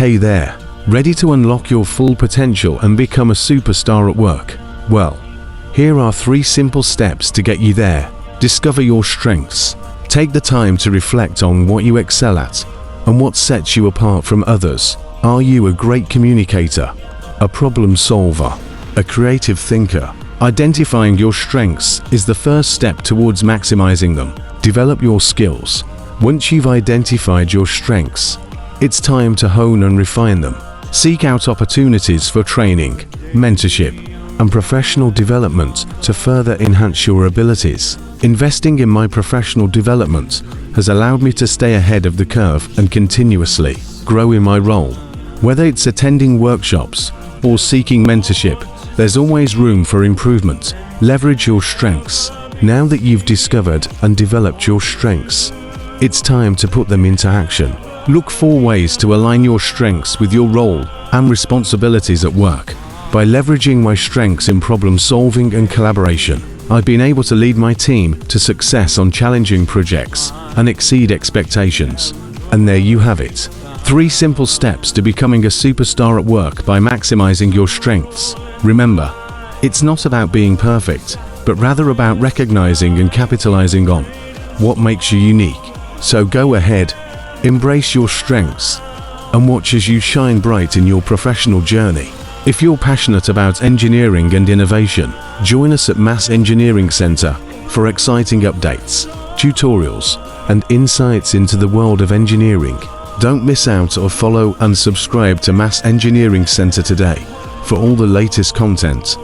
Hey there, ready to unlock your full potential and become a superstar at work? Well, here are 3 simple steps to get you there. Discover your strengths. Take the time to reflect on what you excel at and what sets you apart from others. Are you a great communicator, a problem solver, a creative thinker? Identifying your strengths is the first step towards maximizing them. Develop your skills. Once you've identified your strengths, it's time to hone and refine them. Seek out opportunities for training, mentorship, and professional development to further enhance your abilities. Investing in my professional development has allowed me to stay ahead of the curve and continuously grow in my role. Whether it's attending workshops or seeking mentorship, there's always room for improvement. Leverage your strengths. Now that you've discovered and developed your strengths, it's time to put them into action. Look for ways to align your strengths with your role and responsibilities at work. By leveraging my strengths in problem solving and collaboration, I've been able to lead my team to success on challenging projects and exceed expectations. And there you have it. 3 simple steps to becoming a superstar at work by maximizing your strengths. Remember, it's not about being perfect, but rather about recognizing and capitalizing on what makes you unique. So go ahead, embrace your strengths, and watch as you shine bright in your professional journey. If you're passionate about engineering and innovation, join us at Mass Engineering Center for exciting updates, tutorials, and insights into the world of engineering. Don't miss out or follow and subscribe to Mass Engineering Center today for all the latest content.